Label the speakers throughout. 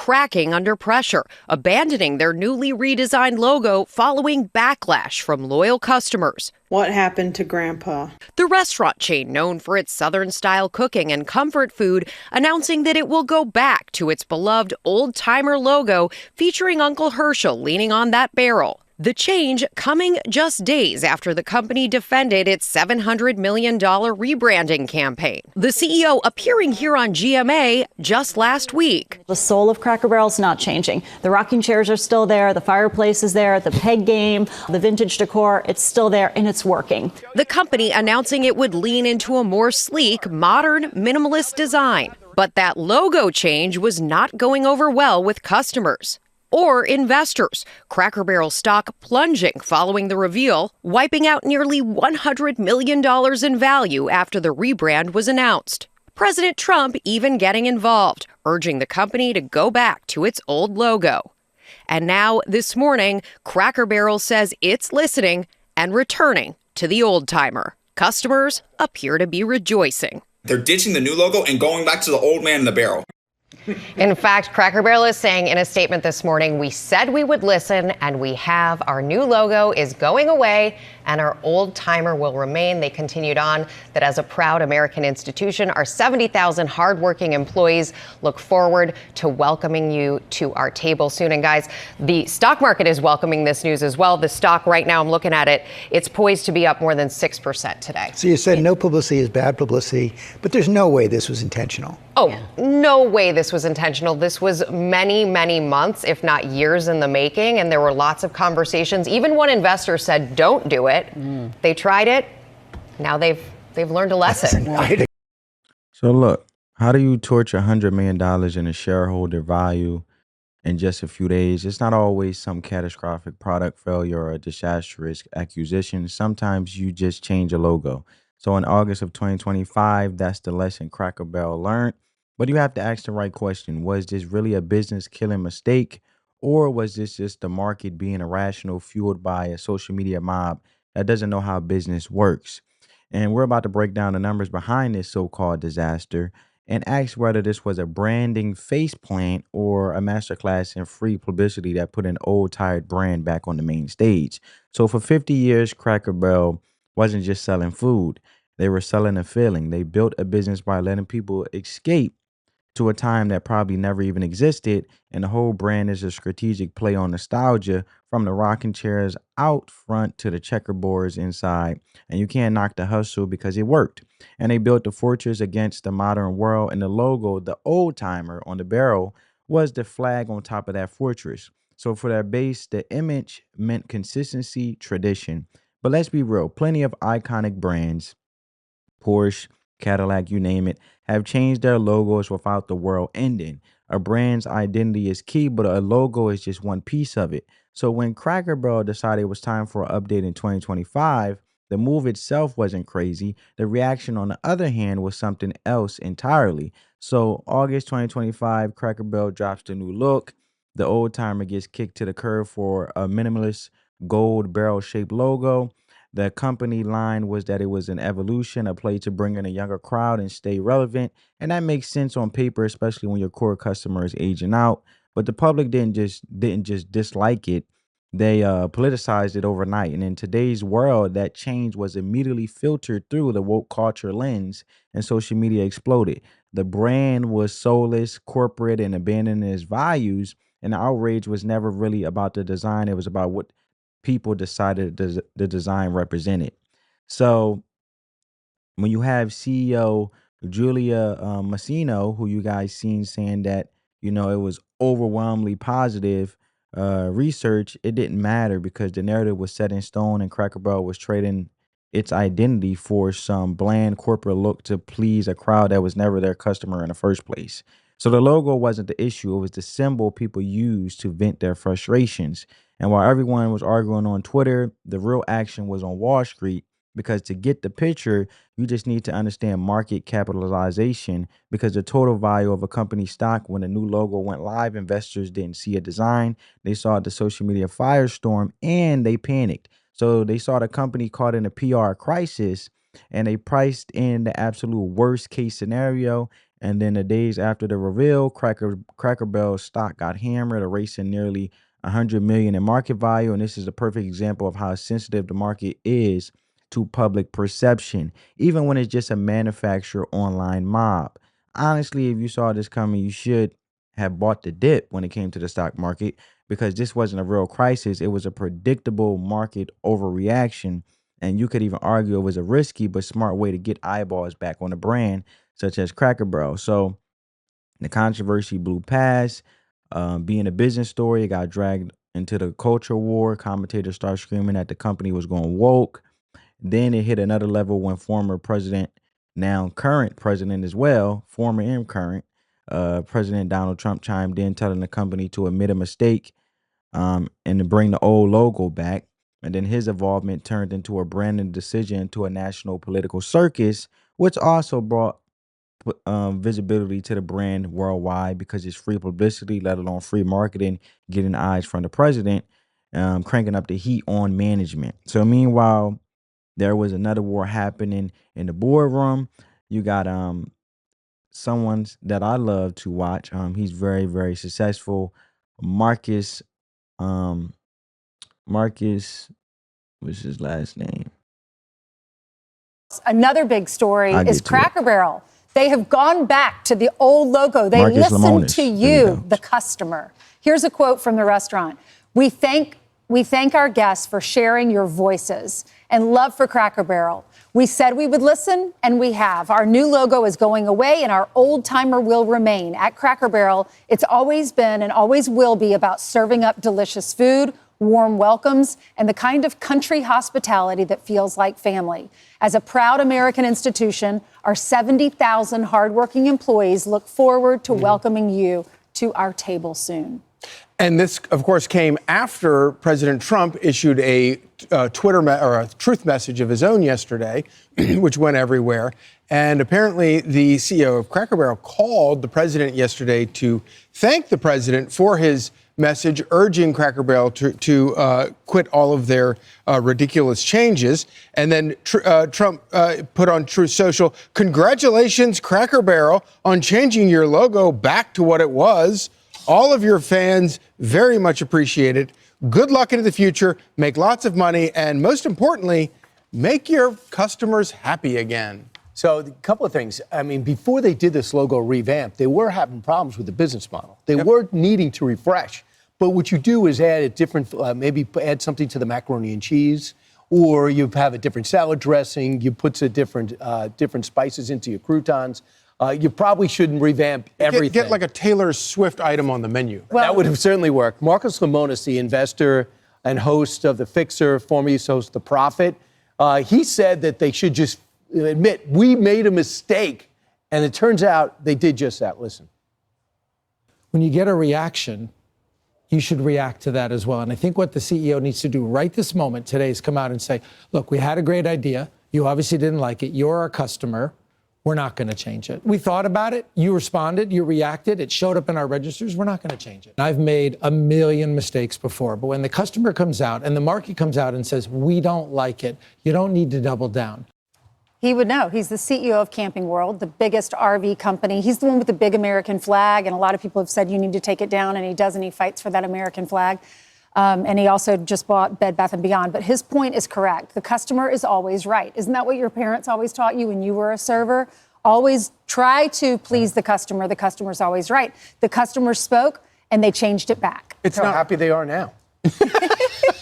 Speaker 1: cracking under pressure, abandoning their newly redesigned logo following backlash from loyal customers.
Speaker 2: What happened to Grandpa?
Speaker 1: The restaurant chain, known for its Southern-style cooking and comfort food, announcing that it will go back to its beloved old-timer logo featuring Uncle Herschel leaning on that barrel. The change coming just days after the company defended its $700 million rebranding campaign. The CEO appearing here on GMA just last week.
Speaker 3: The soul of Cracker Barrel is not changing. The rocking chairs are still there, the fireplace is there, the peg game, the vintage decor, it's still there and it's working.
Speaker 1: The company announcing it would lean into a more sleek, modern, minimalist design. But that logo change was not going over well with customers or investors. Cracker Barrel stock plunging following the reveal, wiping out nearly $100 million in value after the rebrand was announced. President Trump even getting involved, urging the company to go back to its old logo. And now, this morning, Cracker Barrel says it's listening and returning to the old-timer. Customers appear to be rejoicing.
Speaker 4: They're ditching the new logo and going back to the old man in the barrel.
Speaker 5: In fact, Cracker Barrel is saying in a statement this morning, we said we would listen, and we have. Our new logo is going away, and our old timer will remain. They continued on that as a proud American institution, our 70,000 hardworking employees look forward to welcoming you to our table soon. And guys, the stock market is welcoming this news as well. The stock right now, I'm looking at it, it's poised to be up more than 6% today.
Speaker 6: So you said no publicity is bad publicity, but there's no way this was intentional.
Speaker 5: Oh, no way this was intentional. This was many, many months, if not years in the making. And there were lots of conversations. Even one investor said, don't do it. They tried it. Now they've learned a lesson.
Speaker 7: So look, how do you torch $100 million in a shareholder value in just a few days? It's not always some catastrophic product failure or a disastrous acquisition. Sometimes you just change a logo. So in August of 2025, that's the lesson Cracker Barrel learned. But you have to ask the right question. Was this really a business killing mistake? Or was this just the market being irrational, fueled by a social media mob that doesn't know how business works? And we're about to break down the numbers behind this so-called disaster and ask whether this was a branding faceplant or a masterclass in free publicity that put an old, tired brand back on the main stage. So for 50 years, Cracker Barrel wasn't just selling food. They were selling a feeling. They built a business by letting people escape to a time that probably never even existed. And the whole brand is a strategic play on nostalgia, from the rocking chairs out front to the checkerboards inside. And you can't knock the hustle because it worked. And they built the fortress against the modern world. And the logo, the old timer on the barrel, was the flag on top of that fortress. So for their base, the image meant consistency, tradition. But let's be real, plenty of iconic brands, Porsche, Cadillac, you name it, have changed their logos without the world ending. A brand's identity is key, but a logo is just one piece of it. So when Cracker Barrel decided it was time for an update in 2025, the move itself wasn't crazy. The reaction, on the other hand, was something else entirely. So August 2025, Cracker Barrel drops the new look. The old timer gets kicked to the curb for a minimalist gold barrel-shaped logo. The company line was that it was an evolution, a play to bring in a younger crowd and stay relevant. And that makes sense on paper, especially when your core customer is aging out. But the public didn't just dislike it. They politicized it overnight. And in today's world, that change was immediately filtered through the woke culture lens, and social media exploded. The brand was soulless, corporate, and abandoning its values. And the outrage was never really about the design. It was about what people decided the design represented. So when you have CEO Julia Massino, who you guys seen, saying that, it was overwhelmingly positive research, it didn't matter because the narrative was set in stone, and Cracker Barrel was trading its identity for some bland corporate look to please a crowd that was never their customer in the first place. So the logo wasn't the issue. It was the symbol people used to vent their frustrations. And while everyone was arguing on Twitter, the real action was on Wall Street, because to get the picture, you just need to understand market capitalization, because the total value of a company's stock when the new logo went live, investors didn't see a design. They saw the social media firestorm and they panicked. So they saw the company caught in a PR crisis, and they priced in the absolute worst case scenario, And then the days after the reveal, Cracker Barrel stock got hammered, erasing nearly 100 million in market value. And this is a perfect example of how sensitive the market is to public perception, even when it's just a manufacturer online mob. Honestly, if you saw this coming, you should have bought the dip when it came to the stock market, because this wasn't a real crisis. It was a predictable market overreaction. And you could even argue it was a risky but smart way to get eyeballs back on a brand such as Cracker Barrel. So the controversy blew past. Being a business story, it got dragged into the culture war. Commentators started screaming that the company was going woke. Then it hit another level when former president, now current president as well, former and current, President Donald Trump chimed in, telling the company to admit a mistake and to bring the old logo back. And then his involvement turned into a branding decision to a national political circus, which also brought visibility to the brand worldwide, because it's free publicity, let alone free marketing, getting eyes from the president, cranking up the heat on management. So meanwhile, there was another war happening in the boardroom. You got someone that I love to watch. He's very, very successful. Marcus, Marcus, what's his last name?
Speaker 8: Another big story
Speaker 7: I'll
Speaker 8: is
Speaker 7: get to
Speaker 8: Cracker Barrel. They have gone back to the old logo. They
Speaker 7: Marcus
Speaker 8: listen
Speaker 7: Lemonis.
Speaker 8: to
Speaker 7: There we
Speaker 8: you,
Speaker 7: go.
Speaker 8: the customer. Here's a quote from the restaurant. We thank our guests for sharing your voices and love for Cracker Barrel. We said we would listen, and we have. Our new logo is going away, and our old timer will remain. At Cracker Barrel, it's always been and always will be about serving up delicious food, warm welcomes, and the kind of country hospitality that feels like family. As a proud American institution, our 70,000 hardworking employees look forward to welcoming you to our table soon.
Speaker 9: And this, of course, came after President Trump issued a or a truth message of his own yesterday, which went everywhere. And apparently the CEO of Cracker Barrel called the president yesterday to thank the president for his message urging Cracker Barrel to quit all of their ridiculous changes. And then Trump put on Truth Social, "Congratulations, Cracker Barrel, on changing your logo back to what it was. All of your fans very much appreciate it. Good luck into the future. Make lots of money. And most importantly, make your customers happy again."
Speaker 10: So a couple of things. I mean, before they did this logo revamp, they were having problems with the business model. They were needing to refresh. But what you do is add a different, maybe add something to the macaroni and cheese, or you have a different salad dressing. You put some different spices into your croutons. You probably shouldn't revamp everything.
Speaker 9: Get like a Taylor Swift item on the menu.
Speaker 8: Well,
Speaker 10: that would have certainly worked. Marcus Lemonis, the investor and host of The Fixer, formerly host of The Profit, he said that they should just admit, we made a mistake. And it turns out they did just that. Listen.
Speaker 11: When you get a reaction, you should react to that as well. And I think what the CEO needs to do right this moment today is come out and say, look, we had a great idea. You obviously didn't like it. You're our customer. We're not going to change it. We thought about it. You responded. You reacted. It showed up in our registers. We're not going to change it. I've made a million mistakes before, but when the customer comes out and the market comes out and says, we don't like it, you don't need to double down.
Speaker 8: he would know. He's the CEO of Camping World, the biggest RV company. He's the one with the big American flag, and a lot of people have said you need to take it down, and he does, and he fights for that American flag. And he also just bought Bed Bath & Beyond. But his point is correct. The customer is always right. Isn't that what your parents always taught you when you were a server? Always try to please the customer. The customer's always right. The customer spoke, and they changed it back.
Speaker 10: It's how happy they are now.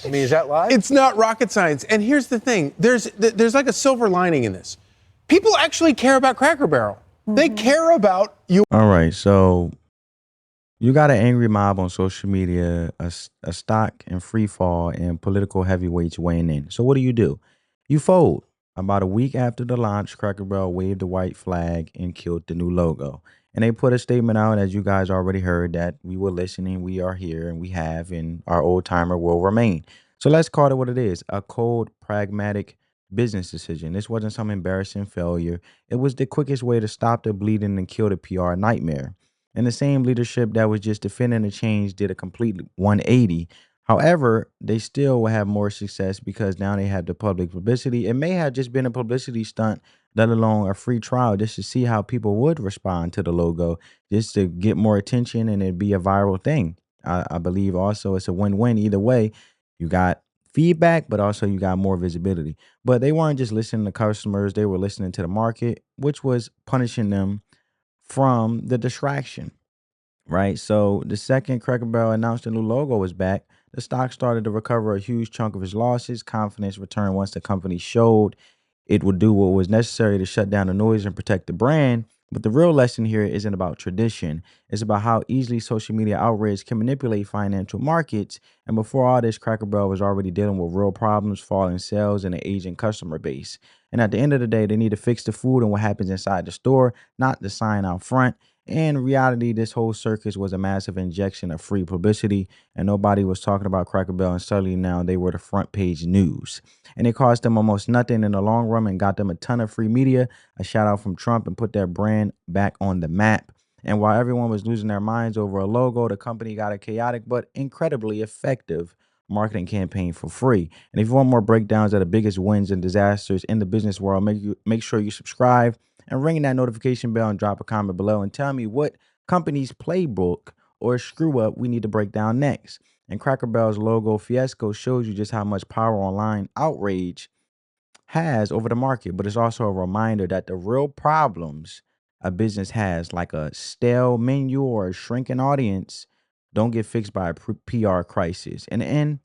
Speaker 10: I mean, is that live?
Speaker 9: It's not rocket science. And here's the thing. There's like a silver lining in this. People actually care about Cracker Barrel. Mm-hmm. They care about you.
Speaker 7: All right, so you got an angry mob on social media, a stock in free fall, and political heavyweights weighing in. So what do? You fold. About a week after the launch, Cracker Barrel waved the white flag and killed the new logo. And they put a statement out, as you guys already heard, that we were listening, we are here, and we have, and our old timer will remain. So let's call it what it is, a cold, pragmatic business decision. This wasn't some embarrassing failure. It was the quickest way to stop the bleeding and kill the PR nightmare. And the same leadership that was just defending the change did a complete 180. However, they still will have more success because now they have the public publicity. It may have just been a publicity stunt let alone a free trial, just to see how people would respond to the logo, just to get more attention and it'd be a viral thing. I believe also it's a win-win either way. You got feedback, but also you got more visibility. But they weren't just listening to customers, they were listening to the market, which was punishing them from the distraction, right? So the second Cracker Barrel announced a new logo was back, the stock started to recover a huge chunk of its losses. Confidence returned once the company showed it would do what was necessary to shut down the noise and protect the brand. But the real lesson here isn't about tradition. It's about how easily social media outrage can manipulate financial markets. And before all this, Cracker Barrel was already dealing with real problems, falling sales, and an aging customer base. And at the end of the day, they need to fix the food and what happens inside the store, not the sign out front. In reality, this whole circus was a massive injection of free publicity, and nobody was talking about Cracker Barrel, and suddenly now they were the front page news. And it cost them almost nothing in the long run and got them a ton of free media, a shout out from Trump, and put their brand back on the map. And while everyone was losing their minds over a logo, the company got a chaotic but incredibly effective marketing campaign for free. And if you want more breakdowns of the biggest wins and disasters in the business world, make sure you subscribe and ring that notification bell and drop a comment below and tell me what company's playbook or screw up we need to break down next. And Cracker Barrel's logo fiasco shows you just how much power online outrage has over the market, but it's also a reminder that the real problems a business has, like a stale menu or a shrinking audience, don't get fixed by a PR crisis. In the end,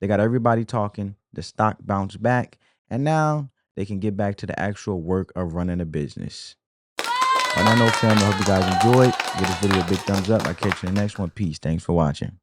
Speaker 7: they got everybody talking, the stock bounced back, and now they can get back to the actual work of running a business. On that note, family, I hope you guys enjoyed. Give this video a big thumbs up. I'll catch you in the next one. Peace. Thanks for watching.